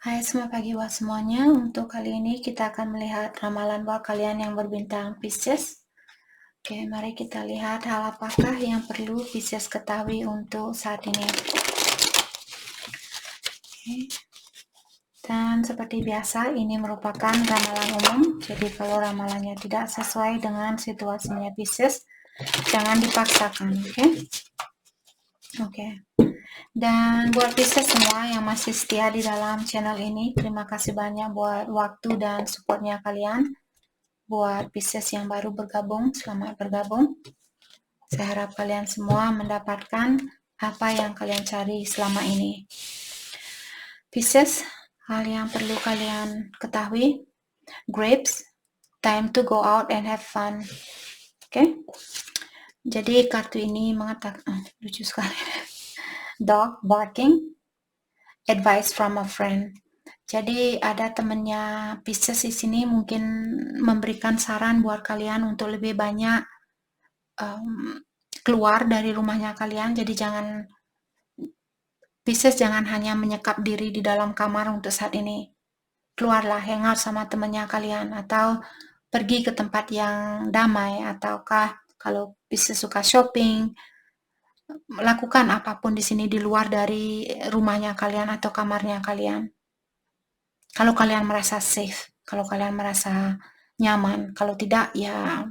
Hai, selamat pagi buat semuanya. Untuk kali ini kita akan melihat ramalan buat kalian yang berbintang Pisces. Oke, mari kita lihat hal apakah yang perlu Pisces ketahui untuk saat ini. Oke. Dan seperti biasa, ini merupakan ramalan umum. Jadi kalau ramalannya tidak sesuai dengan situasinya Pisces, jangan dipaksakan, oke? Oke. Dan buat Pisces semua yang masih setia di dalam channel ini, terima kasih banyak buat waktu dan supportnya kalian. Buat Pisces yang baru bergabung, selamat bergabung. Saya harap kalian semua mendapatkan apa yang kalian cari selama ini. Pisces, hal yang perlu kalian ketahui, grapes, time to go out and have fun. Oke? Jadi kartu ini mengatakan, lucu sekali. Dog barking, advice from a friend. Jadi ada temennya Pisces di sini mungkin memberikan saran buat kalian untuk lebih banyak keluar dari rumahnya kalian. Jadi Pisces jangan hanya menyekap diri di dalam kamar untuk saat ini. Keluarlah, hangout sama temennya kalian, atau pergi ke tempat yang damai, ataukah kalau Pisces suka shopping, lakukan apapun di sini di luar dari rumahnya kalian atau kamarnya kalian. Kalau kalian merasa safe, kalau kalian merasa nyaman, kalau tidak ya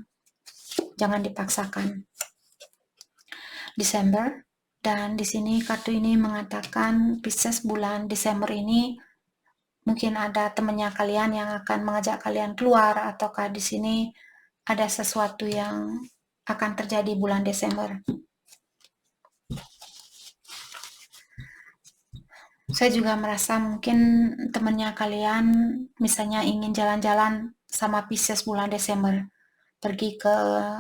jangan dipaksakan. Desember, dan di sini kartu ini mengatakan Pisces bulan Desember ini mungkin ada temannya kalian yang akan mengajak kalian keluar, ataukah di sini ada sesuatu yang akan terjadi bulan Desember. Saya juga merasa mungkin temannya kalian misalnya ingin jalan-jalan sama Pisces bulan Desember, pergi ke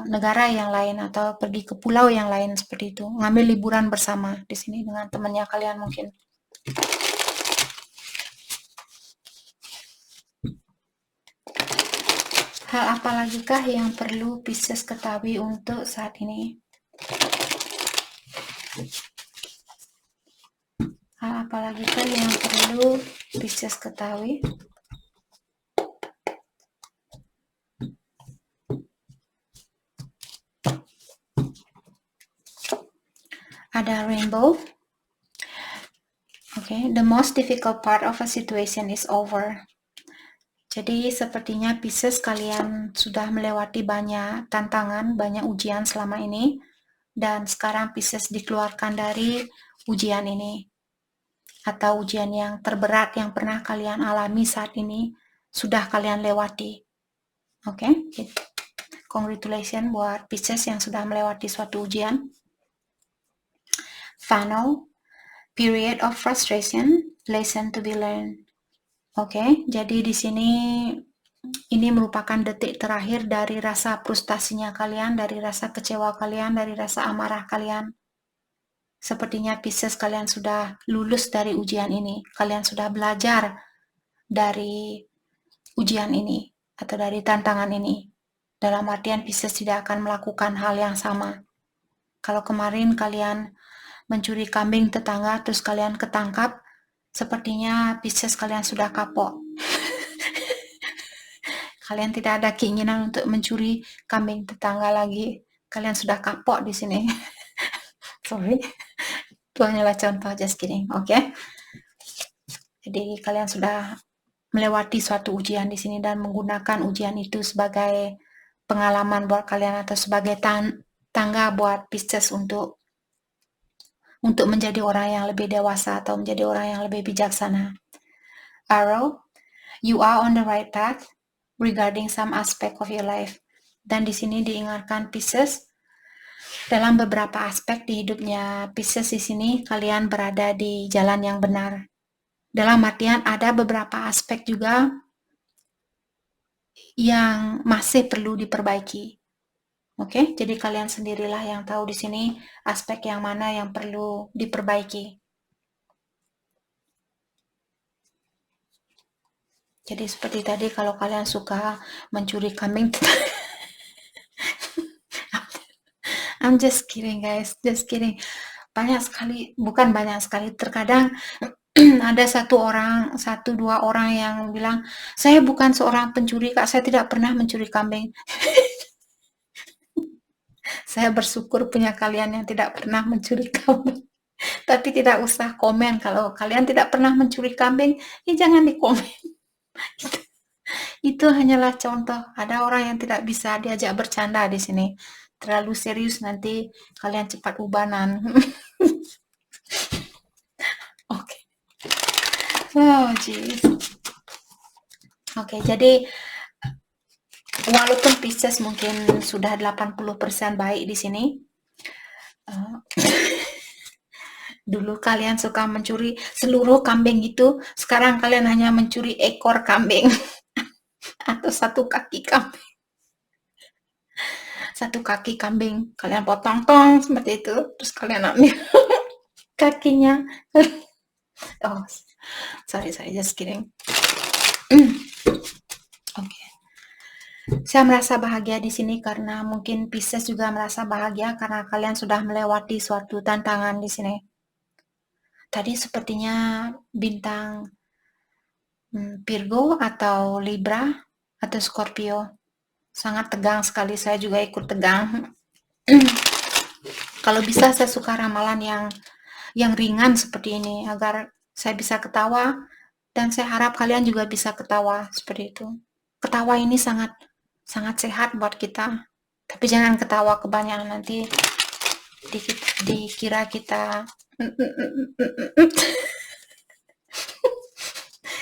negara yang lain atau pergi ke pulau yang lain seperti itu, ngambil liburan bersama di sini dengan temannya kalian mungkin. Hal apa lagikah yang perlu Pisces ketahui untuk saat ini? Hal apa lagikah yang perlu Pisces ketahui? Ada rainbow. Okay, the most difficult part of a situation is over. Jadi sepertinya Pisces kalian sudah melewati banyak tantangan, banyak ujian selama ini, dan sekarang Pisces dikeluarkan dari ujian ini, atau ujian yang terberat yang pernah kalian alami saat ini sudah kalian lewati. Oke, okay? Congratulations buat Pisces yang sudah melewati suatu ujian. Funnel, period of frustration, lesson to be learned. Oke, jadi di sini ini merupakan detik terakhir dari rasa frustasinya kalian, dari rasa kecewa kalian, dari rasa amarah kalian. Sepertinya Pisces kalian sudah lulus dari ujian ini. Kalian sudah belajar dari ujian ini atau dari tantangan ini. Dalam artian Pisces tidak akan melakukan hal yang sama. Kalau kemarin kalian mencuri kambing tetangga terus kalian ketangkap, sepertinya Pisces kalian sudah kapok. Kalian tidak ada keinginan untuk mencuri kambing tetangga lagi. Kalian sudah kapok di sini. Sorry. Itu hanyalah contoh, just kidding. Oke. Jadi kalian sudah melewati suatu ujian di sini dan menggunakan ujian itu sebagai pengalaman buat kalian atau sebagai tangga buat Pisces untuk menjadi orang yang lebih dewasa atau menjadi orang yang lebih bijaksana. Arrow, you are on the right path regarding some aspect of your life. Dan di sini diingatkan Pisces, dalam beberapa aspek di hidupnya Pisces di sini kalian berada di jalan yang benar. Dalam artian ada beberapa aspek juga yang masih perlu diperbaiki. Oke, jadi kalian sendirilah yang tahu di sini aspek yang mana yang perlu diperbaiki. Jadi seperti tadi kalau kalian suka mencuri kambing, I'm just kidding guys, just kidding. Bukan banyak sekali, terkadang ada satu dua orang yang bilang, saya bukan seorang pencuri Kak, saya tidak pernah mencuri kambing. Saya bersyukur punya kalian yang tidak pernah mencuri kambing. Tapi tidak usah komen kalau kalian tidak pernah mencuri kambing, ya jangan dikomen. Itu hanyalah contoh. Ada orang yang tidak bisa diajak bercanda di sini. Terlalu serius nanti kalian cepat ubanan. Oke. Oh, jeez. Oke, jadi walaupun Pisces mungkin sudah 80% baik di sini, dulu kalian suka mencuri seluruh kambing itu, sekarang kalian hanya mencuri ekor kambing atau satu kaki kambing. Satu kaki kambing kalian potong tong seperti itu, terus kalian ambil kakinya. Oh, sorry, just kidding. Oke. Saya merasa bahagia di sini karena mungkin Pisces juga merasa bahagia karena kalian sudah melewati suatu tantangan di sini. Tadi sepertinya bintang Virgo atau Libra atau Scorpio. Sangat tegang sekali, saya juga ikut tegang. Kalau bisa saya suka ramalan yang ringan seperti ini agar saya bisa ketawa dan saya harap kalian juga bisa ketawa seperti itu. Ketawa ini sangat sehat buat kita. Tapi jangan ketawa kebanyakan, nanti dikira kita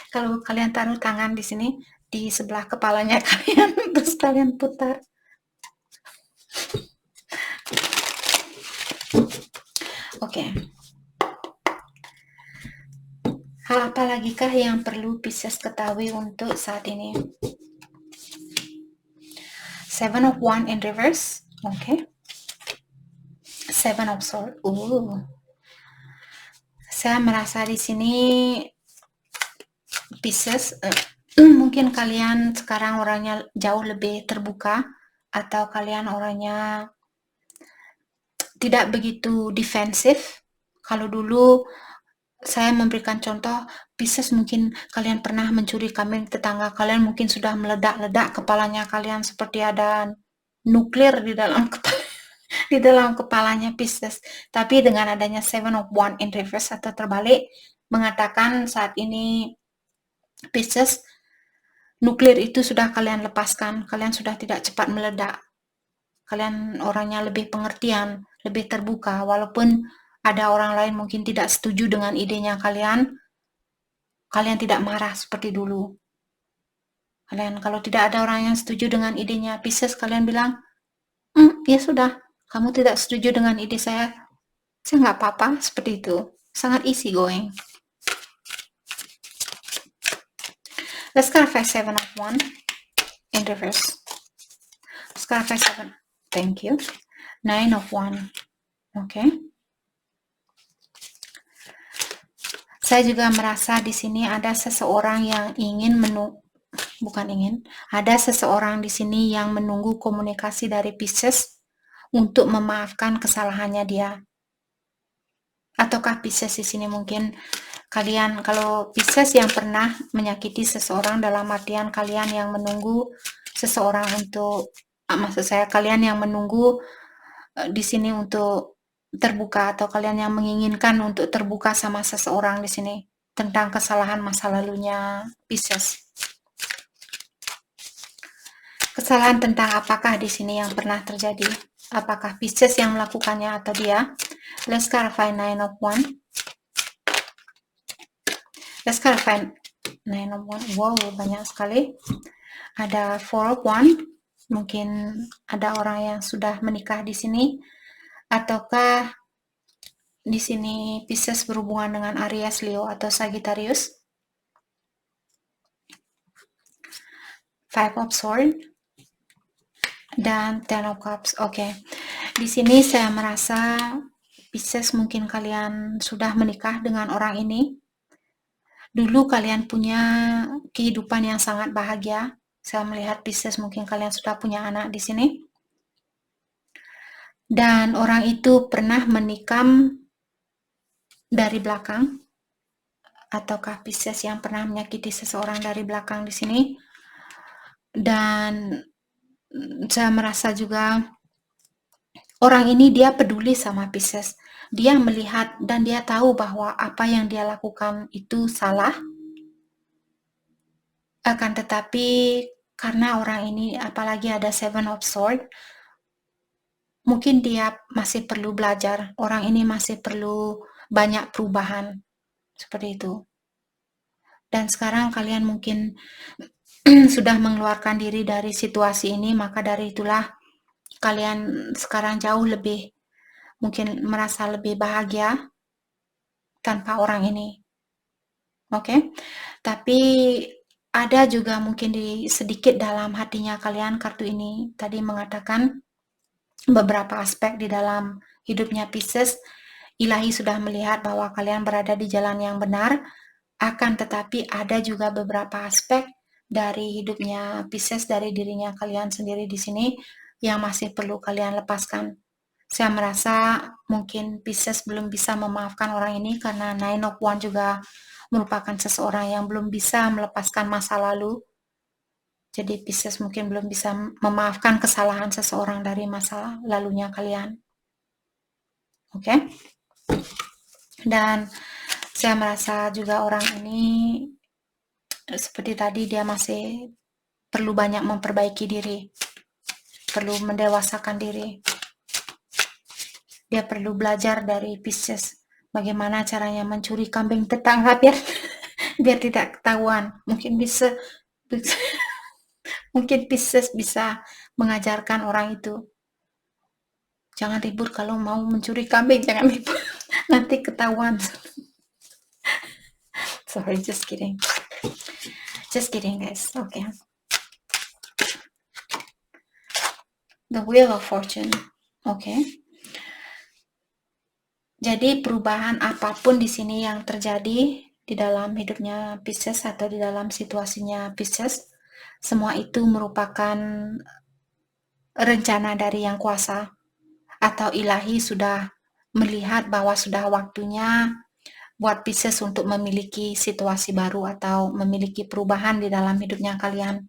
kalau kalian taruh tangan di sini di sebelah kepalanya kalian terus kalian putar. Oke. Hal apa lagi kah yang perlu Pisces ketahui untuk saat ini? Seven of Wands in reverse. Oke. Seven of Swords. Saya merasa di sini Pisces, mungkin kalian sekarang orangnya jauh lebih terbuka atau kalian orangnya tidak begitu defensif. Kalau dulu saya memberikan contoh, Pisces mungkin kalian pernah mencuri kambing tetangga kalian, mungkin sudah meledak-ledak kepalanya kalian seperti ada nuklir di dalam kepalanya Pisces. Tapi dengan adanya Seven of Wands in reverse atau terbalik, mengatakan saat ini Pisces, nuklir itu sudah kalian lepaskan, kalian sudah tidak cepat meledak. Kalian orangnya lebih pengertian, lebih terbuka, walaupun ada orang lain mungkin tidak setuju dengan idenya kalian tidak marah seperti dulu. Kalian kalau tidak ada orang yang setuju dengan idenya Pisces, kalian bilang, ya sudah, kamu tidak setuju dengan ide saya nggak apa-apa, seperti itu. Sangat easy going. Let's clarify Seven of Wands in reverse. Let's clarify Seven. Thank you. Nine of Wands. Okay. Saya juga merasa di sini ada seseorang yang ada seseorang di sini yang menunggu komunikasi dari Pisces untuk memaafkan kesalahannya dia. Ataukah Pisces di sini mungkin kalian, kalau Pisces yang pernah menyakiti seseorang, dalam artian kalian yang menunggu seseorang untuk, maksud saya kalian yang menunggu di sini untuk terbuka, atau kalian yang menginginkan untuk terbuka sama seseorang di sini tentang kesalahan masa lalunya Pisces. Kesalahan tentang apakah di sini yang pernah terjadi? Apakah Pisces yang melakukannya atau dia? Let's clarify Nine of Wands. Let's clarify Nine of Wands. Wow, banyak sekali. Ada Four of Wands. Mungkin ada orang yang sudah menikah di sini, ataukah di sini Pisces berhubungan dengan Aries, Leo, atau Sagittarius. Five of Swords dan Ten of Cups. Oke. Di sini saya merasa Pisces mungkin kalian sudah menikah dengan orang ini. Dulu kalian punya kehidupan yang sangat bahagia. Saya melihat Pisces mungkin kalian sudah punya anak di sini. Dan orang itu pernah menikam dari belakang. ataukah Pisces yang pernah menyakiti seseorang dari belakang di sini. Dan saya merasa juga orang ini dia peduli sama Pisces. Dia melihat dan dia tahu bahwa apa yang dia lakukan itu salah. Akan tetapi karena orang ini apalagi ada Seven of Swords, mungkin dia masih perlu belajar. Orang ini masih perlu banyak perubahan. Seperti itu. Dan sekarang kalian mungkin sudah mengeluarkan diri dari situasi ini, maka dari itulah kalian sekarang jauh lebih mungkin merasa lebih bahagia tanpa orang ini. Oke? Tapi ada juga mungkin di sedikit dalam hatinya kalian, kartu ini tadi mengatakan beberapa aspek di dalam hidupnya Pisces, Ilahi sudah melihat bahwa kalian berada di jalan yang benar, akan tetapi ada juga beberapa aspek dari hidupnya Pisces, dari dirinya kalian sendiri di sini yang masih perlu kalian lepaskan. Saya merasa mungkin Pisces belum bisa memaafkan orang ini karena Nine of Wands juga merupakan seseorang yang belum bisa melepaskan masa lalu. Jadi Pisces mungkin belum bisa memaafkan kesalahan seseorang dari masa lalunya kalian. Oke? Dan saya merasa juga orang ini seperti tadi dia masih perlu banyak memperbaiki diri, perlu mendewasakan diri. Dia perlu belajar dari Pisces bagaimana caranya mencuri kambing tetangga biar tidak ketahuan. Mungkin mungkin Pisces bisa mengajarkan orang itu. Jangan ribut kalau mau mencuri kambing, jangan ribut. Nanti ketahuan. Sorry, just kidding. Just kidding, guys. Okay. The Wheel of Fortune. Okay. Jadi perubahan apapun di sini yang terjadi di dalam hidupnya Pisces atau di dalam situasinya Pisces, semua itu merupakan rencana dari Yang Kuasa atau Ilahi sudah melihat bahwa sudah waktunya buat Pisces untuk memiliki situasi baru atau memiliki perubahan di dalam hidupnya kalian.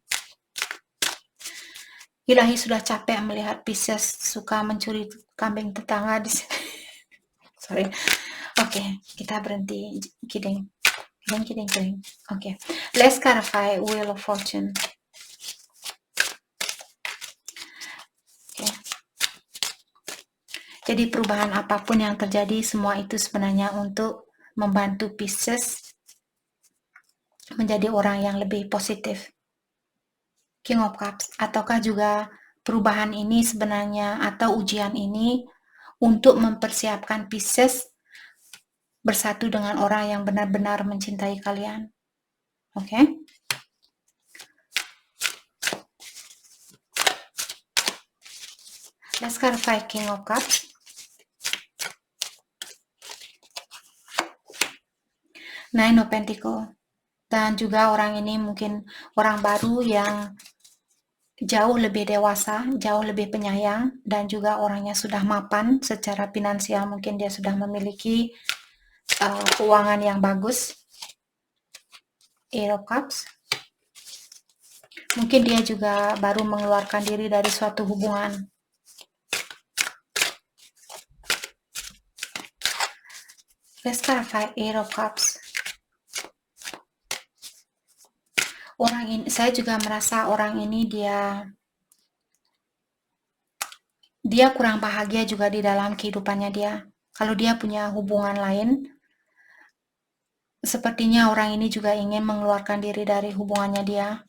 Ilahi sudah capek melihat Pisces suka mencuri kambing tetangga di sini. Sorry. Oke, kita berhenti. Kidding. Oke. Let's clarify Wheel of Fortune. Jadi perubahan apapun yang terjadi, semua itu sebenarnya untuk membantu Pisces menjadi orang yang lebih positif. King of Cups, ataukah juga perubahan ini sebenarnya atau ujian ini untuk mempersiapkan Pisces bersatu dengan orang yang benar-benar mencintai kalian. Oke? Let's clarify King of Cups. Nine of Pentacles. Dan juga orang ini mungkin orang baru yang jauh lebih dewasa, jauh lebih penyayang, dan juga orangnya sudah mapan secara finansial. Mungkin dia sudah memiliki keuangan yang bagus. Eight of Cups. Mungkin dia juga baru mengeluarkan diri dari suatu hubungan. Let's clarify Eight of Cups. Orang ini, saya juga merasa orang ini dia kurang bahagia juga di dalam kehidupannya dia. Kalau dia punya hubungan lain, sepertinya orang ini juga ingin mengeluarkan diri dari hubungannya dia.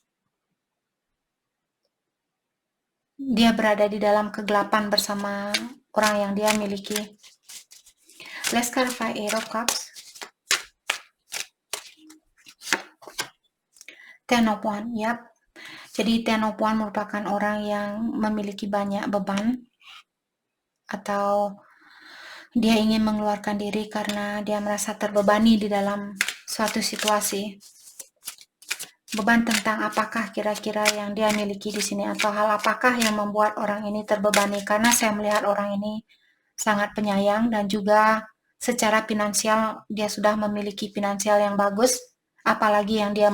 Dia berada di dalam kegelapan bersama orang yang dia miliki. Let's clarify Eight of Cups. Ten of Wands, yap. Jadi Ten of Wands merupakan orang yang memiliki banyak beban atau dia ingin mengeluarkan diri karena dia merasa terbebani di dalam suatu situasi. Beban tentang apakah kira-kira yang dia miliki di sini atau hal apakah yang membuat orang ini terbebani, karena saya melihat orang ini sangat penyayang dan juga secara finansial dia sudah memiliki finansial yang bagus, apalagi yang dia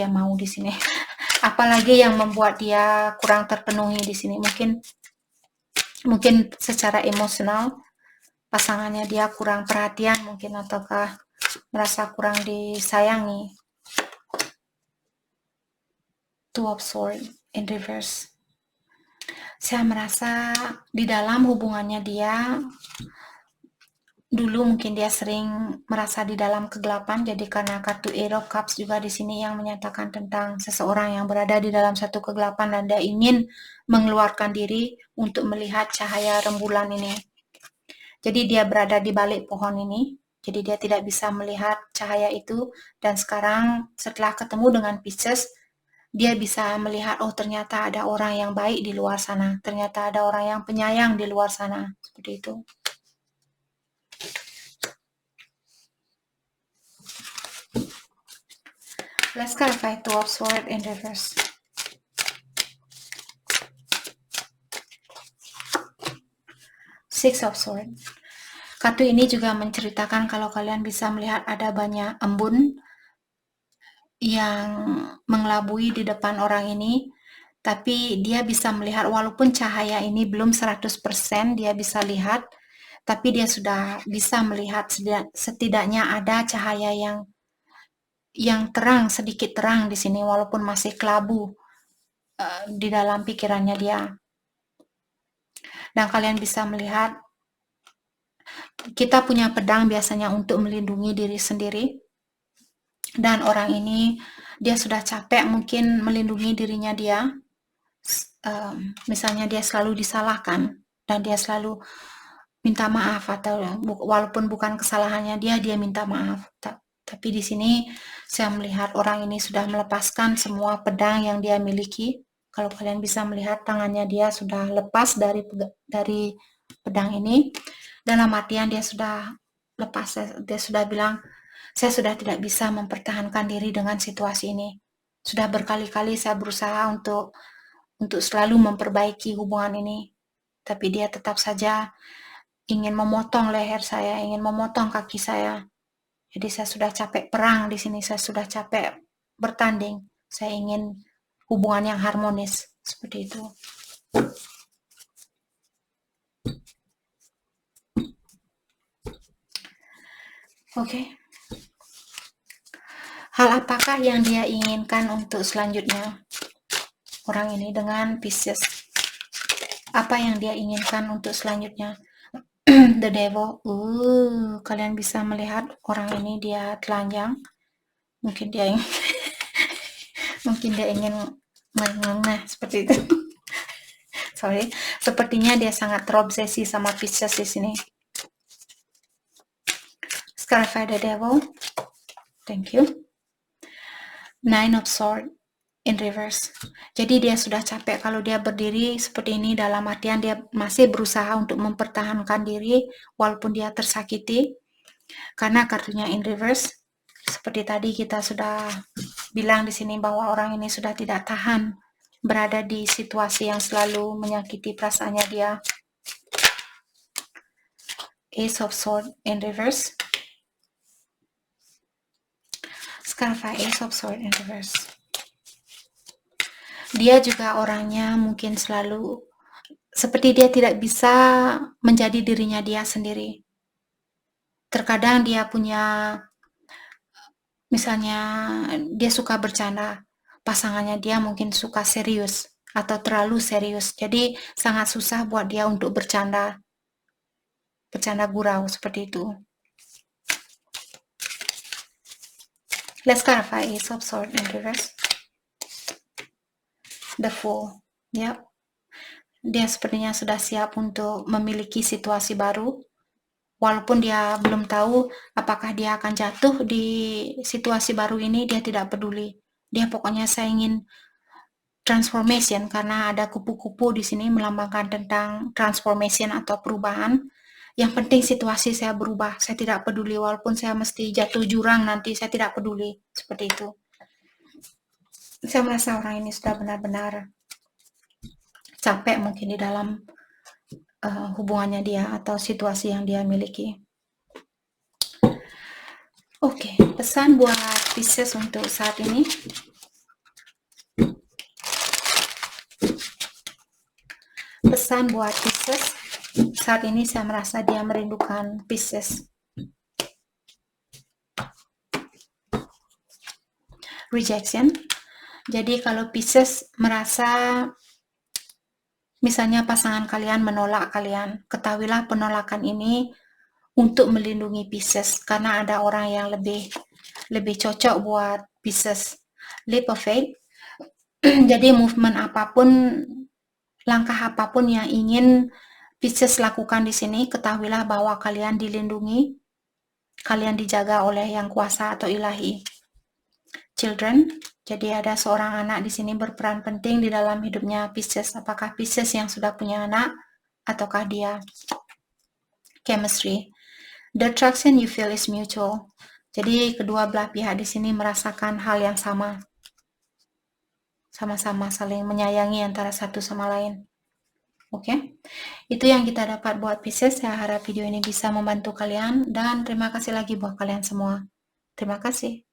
mau di sini. Apalagi yang membuat dia kurang terpenuhi di sini. Mungkin secara emosional pasangannya dia kurang perhatian mungkin, ataukah merasa kurang disayangi. Two of Swords in reverse. Saya merasa di dalam hubungannya dia dulu mungkin dia sering merasa di dalam kegelapan, jadi karena kartu Eight of Cups juga di sini yang menyatakan tentang seseorang yang berada di dalam satu kegelapan dan dia ingin mengeluarkan diri untuk melihat cahaya rembulan ini. Jadi dia berada di balik pohon ini, jadi dia tidak bisa melihat cahaya itu, dan sekarang setelah ketemu dengan Pisces, dia bisa melihat, oh ternyata ada orang yang baik di luar sana, ternyata ada orang yang penyayang di luar sana, seperti itu. Let's clarify Two of Swords in reverse. Six of Swords. Kartu ini juga menceritakan kalau kalian bisa melihat ada banyak embun yang mengelabui di depan orang ini, tapi dia bisa melihat walaupun cahaya ini belum 100% dia bisa lihat, tapi dia sudah bisa melihat setidaknya ada cahaya yang terang, sedikit terang di sini walaupun masih kelabu di dalam pikirannya dia. Dan kalian bisa melihat kita punya pedang biasanya untuk melindungi diri sendiri, dan orang ini dia sudah capek mungkin melindungi dirinya dia. Misalnya dia selalu disalahkan dan dia selalu minta maaf, atau walaupun bukan kesalahannya dia minta maaf. Tapi di sini saya melihat orang ini sudah melepaskan semua pedang yang dia miliki. Kalau kalian bisa melihat tangannya dia sudah lepas dari pedang ini. Dalam artian dia sudah lepas, dia sudah bilang, saya sudah tidak bisa mempertahankan diri dengan situasi ini. Sudah berkali-kali saya berusaha untuk selalu memperbaiki hubungan ini, tapi dia tetap saja ingin memotong leher saya, ingin memotong kaki saya. Jadi saya sudah capek perang di sini, saya sudah capek bertanding. Saya ingin hubungan yang harmonis, seperti itu. Oke. Hal apakah yang dia inginkan untuk selanjutnya? Orang ini dengan Pisces. Apa yang dia inginkan untuk selanjutnya? The Devil. Kalian bisa melihat orang ini dia telanjang. Mungkin dia ingin mengengah seperti itu. Sorry, sepertinya dia sangat terobsesi sama Pisces di sini. Clarify the Devil. Thank you. Nine of Swords in reverse. Jadi dia sudah capek kalau dia berdiri seperti ini, dalam artian dia masih berusaha untuk mempertahankan diri walaupun dia tersakiti. Karena kartunya in reverse, seperti tadi kita sudah bilang di sini bahwa orang ini sudah tidak tahan berada di situasi yang selalu menyakiti perasaannya dia. Ace of Swords in reverse. Scarfa, Ace of Swords in reverse. Dia juga orangnya mungkin selalu seperti dia tidak bisa menjadi dirinya dia sendiri. Terkadang dia punya, misalnya dia suka bercanda, pasangannya dia mungkin suka serius atau terlalu serius. Jadi sangat susah buat dia untuk bercanda gurau seperti itu. Let's clarify Ace of Swords in reverse. The Fool. Yep. Dia sepertinya sudah siap untuk memiliki situasi baru. Walaupun dia belum tahu apakah dia akan jatuh di situasi baru ini, dia tidak peduli. Dia pokoknya saya ingin transformation, karena ada kupu-kupu di sini melambangkan tentang transformation atau perubahan. Yang penting situasi saya berubah, saya tidak peduli walaupun saya mesti jatuh jurang nanti, saya tidak peduli, seperti itu. Saya merasa orang ini sudah benar-benar capek mungkin di dalam hubungannya dia atau situasi yang dia miliki. Oke, pesan buat Pisces untuk saat ini. Pesan buat Pisces, saat ini saya merasa dia merindukan Pisces. Rejection. Jadi kalau Pisces merasa misalnya pasangan kalian menolak kalian, ketahuilah penolakan ini untuk melindungi Pisces karena ada orang yang lebih cocok buat Pisces. Leap of faith. Jadi movement apapun, langkah apapun yang ingin Pisces lakukan di sini, ketahuilah bahwa kalian dilindungi, kalian dijaga oleh Yang Kuasa atau Ilahi. Children, jadi ada seorang anak di sini berperan penting di dalam hidupnya Pisces. Apakah Pisces yang sudah punya anak ataukah dia? Chemistry. The attraction you feel is mutual. Jadi kedua belah pihak di sini merasakan hal yang sama. Sama-sama saling menyayangi antara satu sama lain. Oke, itu yang kita dapat buat Pisces. Saya harap video ini bisa membantu kalian dan terima kasih lagi buat kalian semua. Terima kasih.